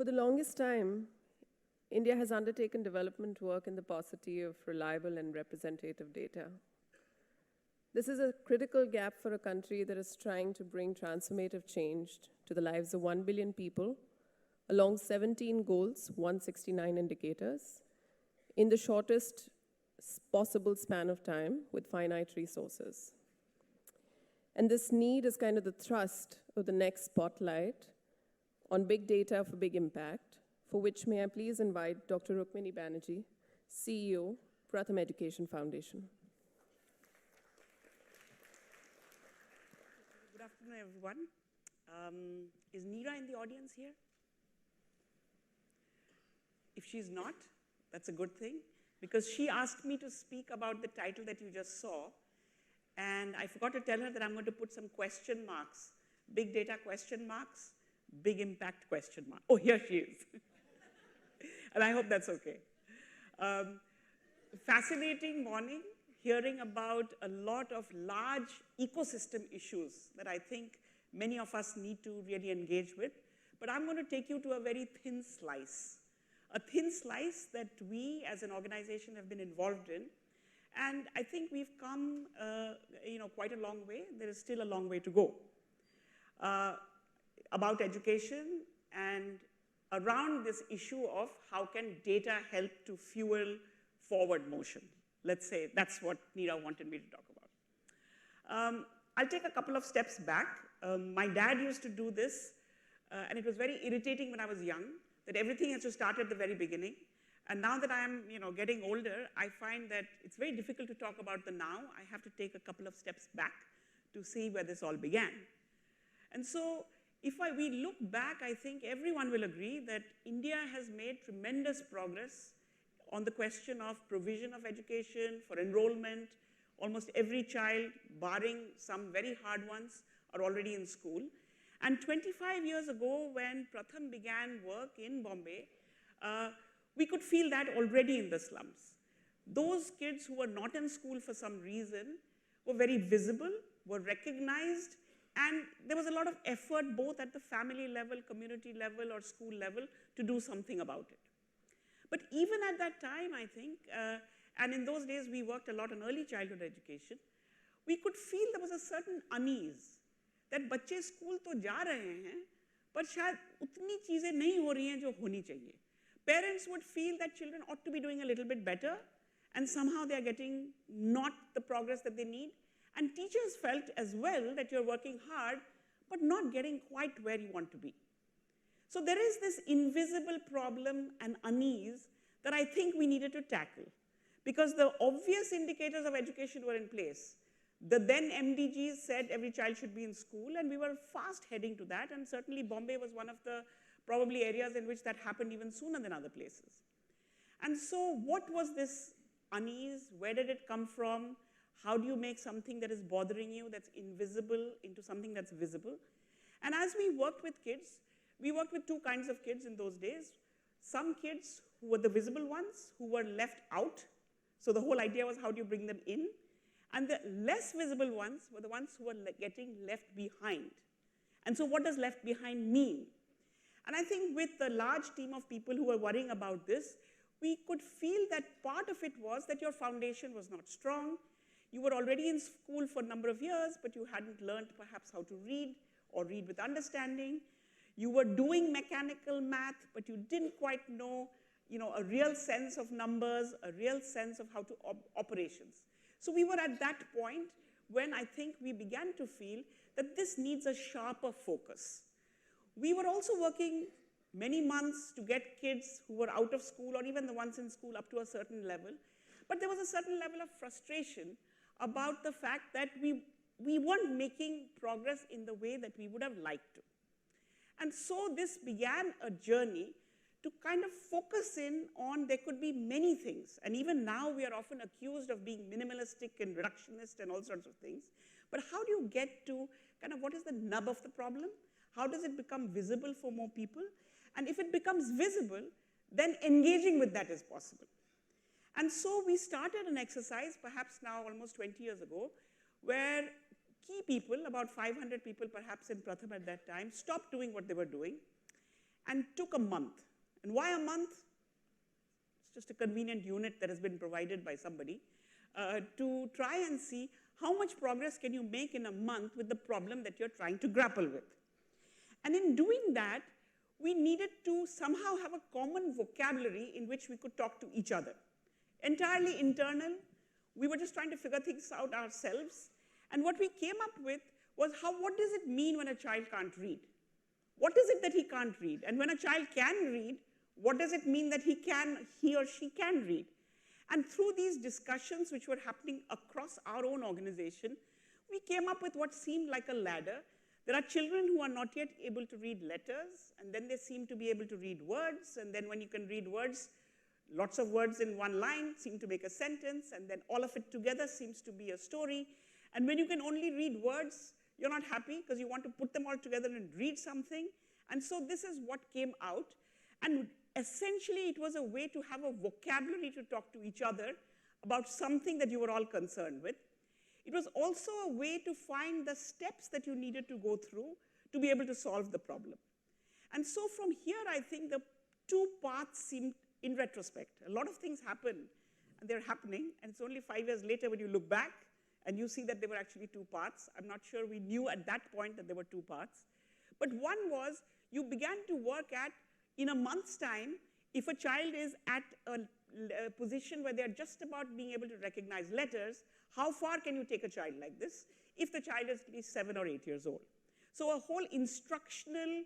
For the longest time, India has undertaken development work in the paucity of reliable and representative data. This is a critical gap for a country that is trying to bring transformative change to the lives of 1 billion people along 17 goals, 169 indicators, in the shortest possible span of time with finite resources. And this need is kind of the thrust of the next spotlight on big data for big impact, for which may I please invite Dr. Rukmini Banerjee, CEO, Pratham Education Foundation. Good afternoon, everyone. Is Neera in the audience here? If she's not, that's a good thing, because she asked me to speak about the title that you just saw, and I forgot to tell her that I'm going to put some question marks, big data question marks, big impact question mark. Oh, here she is. And I hope that's okay. Fascinating morning, hearing about a lot of large ecosystem issues that I think many of us need to really engage with. But I'm going to take you to a very thin slice that we as an organization have been involved in. And I think we've come quite a long way. There is still a long way to go. About education and around this issue of how can data help to fuel forward motion. Let's say that's what Neera wanted me to talk about. I'll take a couple of steps back. My dad used to do this, and it was very irritating when I was young, that everything has to start at the very beginning. And now that I'm getting older, I find that it's very difficult to talk about the now. I have to take a couple of steps back to see where this all began. And so if we look back, I think everyone will agree that India has made tremendous progress on the question of provision of education, for enrollment. Almost every child, barring some very hard ones, are already in school. And 25 years ago, when Pratham began work in Bombay, we could feel that already in the slums. Those kids who were not in school for some reason were very visible, were recognized, and there was a lot of effort both at the family level, community level, or school level to do something about it. But even at that time, I think, and in those days we worked a lot on early childhood education, we could feel there was a certain unease that बच्चे school तो जा रहे हैं, पर शायद उतनी चीजें नहीं हो रही हैं जो होनी चाहिए. Parents would feel that children ought to be doing a little bit better, and somehow they are getting not the progress that they need. And teachers felt as well that you're working hard, but not getting quite where you want to be. So there is this invisible problem and unease that I think we needed to tackle, because the obvious indicators of education were in place. The then MDGs said every child should be in school, and we were fast heading to that, and certainly Bombay was one of the probably areas in which that happened even sooner than other places. And so what was this unease? Where did it come from? How do you make something that is bothering you, that's invisible, into something that's visible? And as we worked with kids, we worked with two kinds of kids in those days. Some kids who were the visible ones, who were left out. So the whole idea was, how do you bring them in? And the less visible ones were the ones who were getting left behind. And so what does left behind mean? And I think with the large team of people who were worrying about this, we could feel that part of it was that your foundation was not strong. You were already in school for a number of years, but you hadn't learned perhaps how to read or read with understanding. You were doing mechanical math, but you didn't quite know, a real sense of numbers, a real sense of how to operations. So we were at that point when I think we began to feel that this needs a sharper focus. We were also working many months to get kids who were out of school, or even the ones in school, up to a certain level. But there was a certain level of frustration about the fact that we weren't making progress in the way that we would have liked to. And so this began a journey to kind of focus in on, there could be many things. And even now we are often accused of being minimalistic and reductionist and all sorts of things. But how do you get to kind of what is the nub of the problem? How does it become visible for more people? And if it becomes visible, then engaging with that is possible. And so we started an exercise, perhaps now almost 20 years ago, where key people, about 500 people perhaps in Pratham at that time, stopped doing what they were doing. and took a month. And why a month? It's just a convenient unit that has been provided by somebody to try and see how much progress can you make in a month with the problem that you're trying to grapple with. And in doing that, we needed to somehow have a common vocabulary in which we could talk to each other. Entirely internal, we were just trying to figure things out ourselves. And what we came up with was what does it mean when a child can't read? What is it that he can't read? And when a child can read, what does it mean that he or she can read? And through these discussions which were happening across our own organization, we came up with what seemed like a ladder. There are children who are not yet able to read letters, and then they seem to be able to read words, and then when you can read words, lots of words in one line seem to make a sentence, and then all of it together seems to be a story. And when you can only read words, you're not happy because you want to put them all together and read something. And so this is what came out. And essentially, it was a way to have a vocabulary to talk to each other about something that you were all concerned with. It was also a way to find the steps that you needed to go through to be able to solve the problem. And so from here, I think the two paths seemed, in retrospect, a lot of things happen, and they're happening, and it's only 5 years later when you look back, and you see that there were actually two paths. I'm not sure we knew at that point that there were two paths. But one was, you began to work at, in a month's time, if a child is at a position where they're just about being able to recognize letters, how far can you take a child like this if the child is at least 7 or 8 years old? So a whole instructional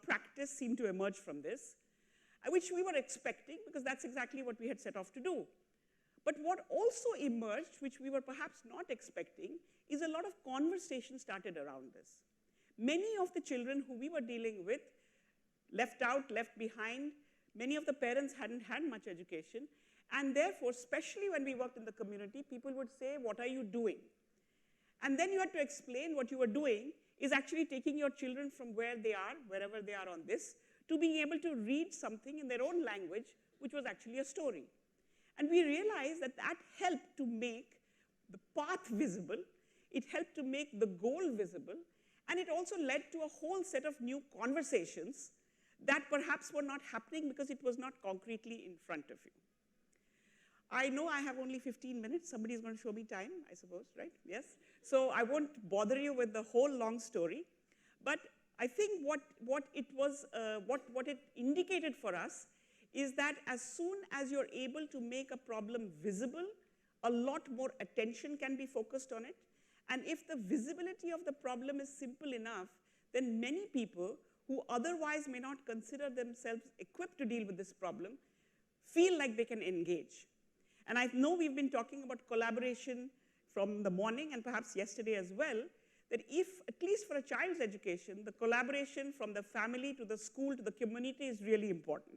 practice seemed to emerge from this, which we were expecting because that's exactly what we had set off to do. But what also emerged, which we were perhaps not expecting, is a lot of conversation started around this. Many of the children who we were dealing with, left out, left behind, many of the parents hadn't had much education, and therefore, especially when we worked in the community, people would say, what are you doing? And then you had to explain what you were doing is actually taking your children from where they are, wherever they are on this, to being able to read something in their own language, which was actually a story. And we realized that that helped to make the path visible, it helped to make the goal visible, and it also led to a whole set of new conversations that perhaps were not happening because it was not concretely in front of you. I know I have only 15 minutes. Somebody is going to show me time, I suppose, right? Yes? So I won't bother you with the whole long story. But I think what it indicated for us is that as soon as you're able to make a problem visible, a lot more attention can be focused on it. And if the visibility of the problem is simple enough, then many people who otherwise may not consider themselves equipped to deal with this problem feel like they can engage. And I know we've been talking about collaboration from the morning and perhaps yesterday as well, that if, at least for a child's education, the collaboration from the family to the school to the community is really important.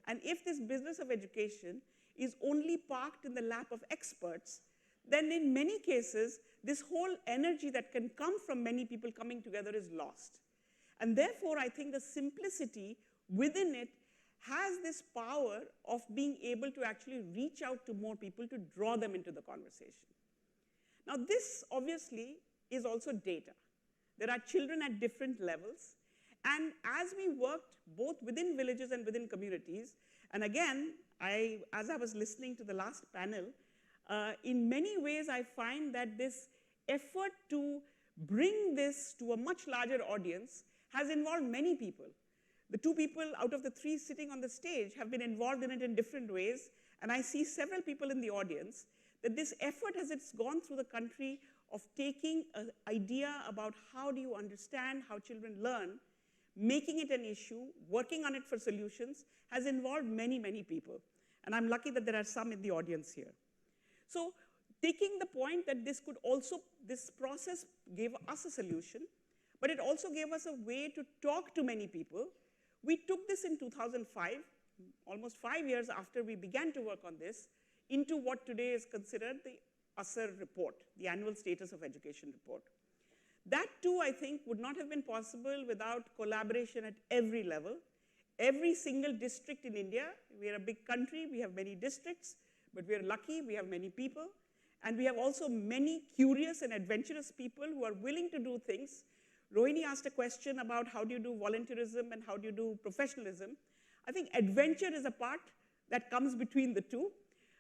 And if this business of education is only parked in the lap of experts, then in many cases, this whole energy that can come from many people coming together is lost. And therefore, I think the simplicity within it has this power of being able to actually reach out to more people to draw them into the conversation. Now, this obviously is also data. There are children at different levels. And as we worked both within villages and within communities, and again, as I was listening to the last panel, in many ways I find that this effort to bring this to a much larger audience has involved many people. The two people out of the three sitting on the stage have been involved in it in different ways, and I see several people in the audience, that this effort as it's gone through the country of taking an idea about how do you understand how children learn, making it an issue, working on it for solutions, has involved many, many people. And I'm lucky that there are some in the audience here. So taking the point that this process gave us a solution, but it also gave us a way to talk to many people. We took this in 2005, almost 5 years after we began to work on this, into what today is considered the ASER report, the Annual Status of Education report. That too, I think, would not have been possible without collaboration at every level. Every single district in India, we are a big country, we have many districts, but we are lucky, we have many people. And we have also many curious and adventurous people who are willing to do things Rohini asked a question about how do you do volunteerism and how do you do professionalism. I think adventure is a part that comes between the two.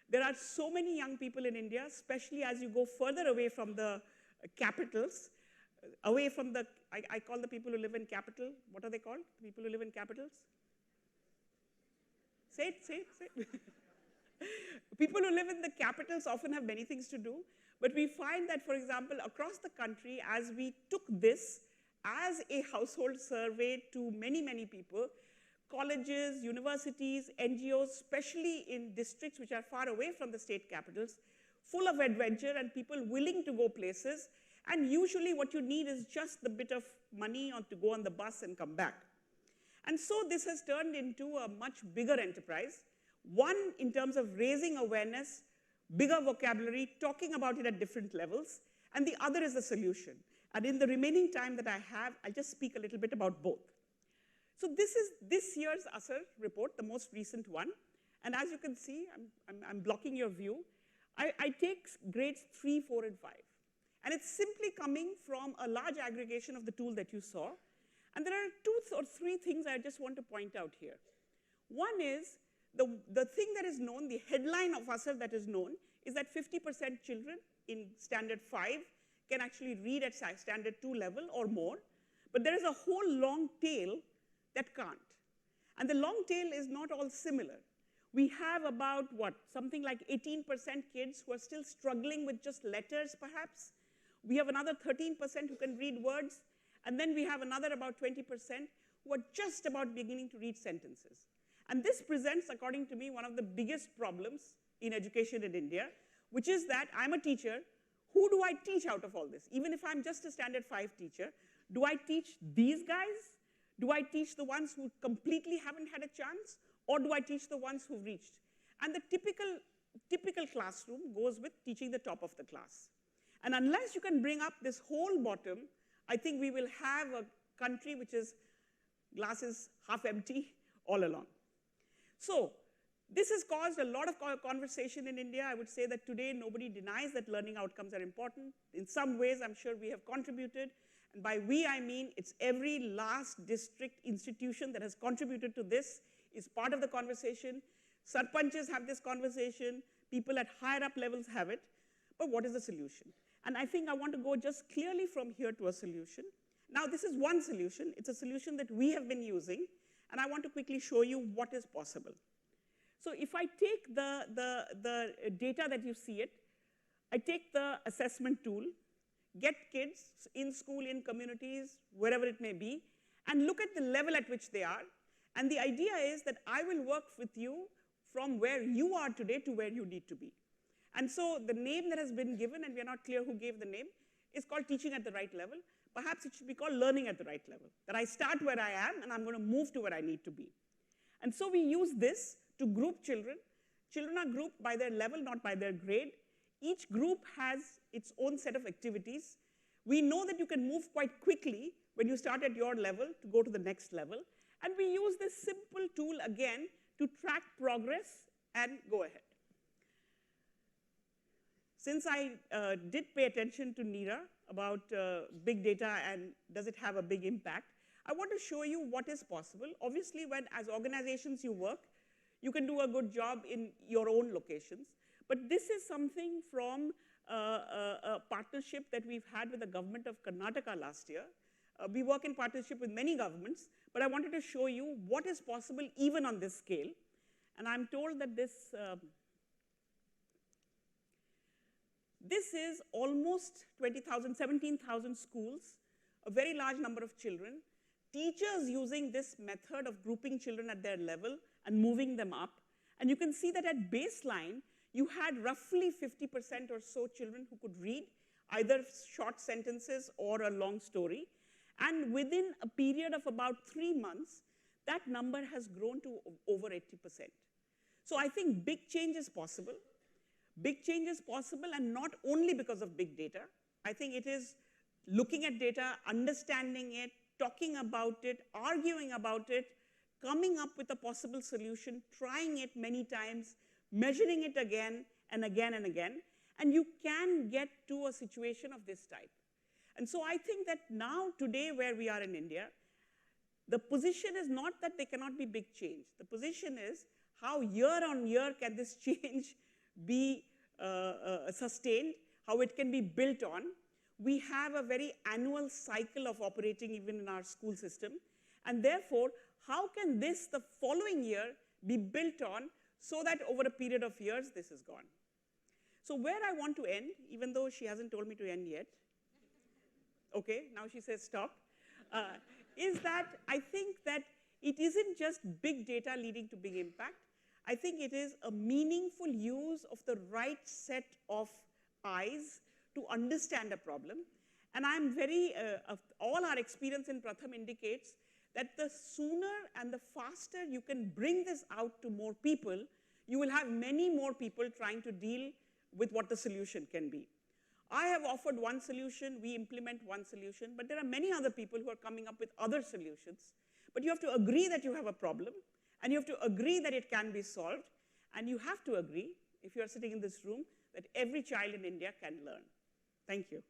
There are so many young people in India, especially as you go further away from the capitals, away from the, I call the people who live in capital, what are they called? The people who live in capitals? Say it, say it, say it. People who live in the capitals often have many things to do, but we find that, for example, across the country, as we took this as a household survey to many, many people, colleges, universities, NGOs, especially in districts which are far away from the state capitals, full of adventure and people willing to go places, and usually what you need is just the bit of money to go on the bus and come back. And so this has turned into a much bigger enterprise. One, in terms of raising awareness, bigger vocabulary, talking about it at different levels, and the other is the solution. And in the remaining time that I have, I'll just speak a little bit about both. So this is this year's ASER report, the most recent one. And as you can see, I'm blocking your view. I take grades 3, 4, and 5. And it's simply coming from a large aggregation of the tool that you saw. And there are 2 or 3 things I just want to point out here. One is, the thing that is known, the headline of ASER that is known, is that 50% children in standard 5 can actually read at standard 2 level or more. But there is a whole long tail that can't. And the long tail is not all similar. We have about, something like 18% kids who are still struggling with just letters, perhaps. We have another 13% who can read words. And then we have another about 20% who are just about beginning to read sentences. And this presents, according to me, one of the biggest problems in education in India, which is that I'm a teacher. Who do I teach out of all this? Even if I'm just a standard 5 teacher, do I teach these guys? Do I teach the ones who completely haven't had a chance? Or do I teach the ones who've reached? And the typical classroom goes with teaching the top of the class. And unless you can bring up this whole bottom, I think we will have a country which is glasses half empty all along. So this has caused a lot of conversation in India. I would say that today nobody denies that learning outcomes are important. In some ways, I'm sure we have contributed. And by we, I mean it's every last district institution that has contributed to this is part of the conversation. Sarpanches have this conversation. People at higher up levels have it. But what is the solution? And I think I want to go just clearly from here to a solution. Now, this is one solution. It's a solution that we have been using. And I want to quickly show you what is possible. So if I take the data that you see it, I take the assessment tool, get kids in school, in communities, wherever it may be, and look at the level at which they are. And the idea is that I will work with you from where you are today to where you need to be. And so the name that has been given, and we are not clear who gave the name, is called teaching at the right level. Perhaps it should be called learning at the right level, that I start where I am and I'm going to move to where I need to be. And so we use this to group children. Children are grouped by their level, not by their grade. Each group has its own set of activities. We know that you can move quite quickly when you start at your level to go to the next level. And we use this simple tool again to track progress and go ahead. Since I did pay attention to Neera about big data and does it have a big impact, I want to show you what is possible. Obviously, when as organizations you work, you can do a good job in your own locations. But this is something from a partnership that we've had with the government of Karnataka last year. We work in partnership with many governments, but I wanted to show you what is possible even on this scale. And I'm told that this is almost 20,000, 17,000 schools, a very large number of children, teachers using this method of grouping children at their level and moving them up. And you can see that at baseline, you had roughly 50% or so children who could read either short sentences or a long story. And within a period of about 3 months, that number has grown to over 80%. So I think big change is possible. Big change is possible, and not only because of big data. I think it is looking at data, understanding it, talking about it, arguing about it, coming up with a possible solution, trying it many times, measuring it again and again and again, and you can get to a situation of this type. And so I think that now, today, where we are in India, the position is not that there cannot be big change. The position is how year on year can this change be sustained, how it can be built on. We have a very annual cycle of operating even in our school system. And therefore, how can this, the following year, be built on so that over a period of years, this is gone? So where I want to end, even though she hasn't told me to end yet, okay, now she says stop, is that I think that it isn't just big data leading to big impact. I think it is a meaningful use of the right set of eyes to understand a problem. And I'm very, all our experience in Pratham indicates that the sooner and the faster you can bring this out to more people, you will have many more people trying to deal with what the solution can be. I have offered one solution, we implement one solution, but there are many other people who are coming up with other solutions. But you have to agree that you have a problem, and you have to agree that it can be solved, and you have to agree, if you are sitting in this room, that every child in India can learn. Thank you.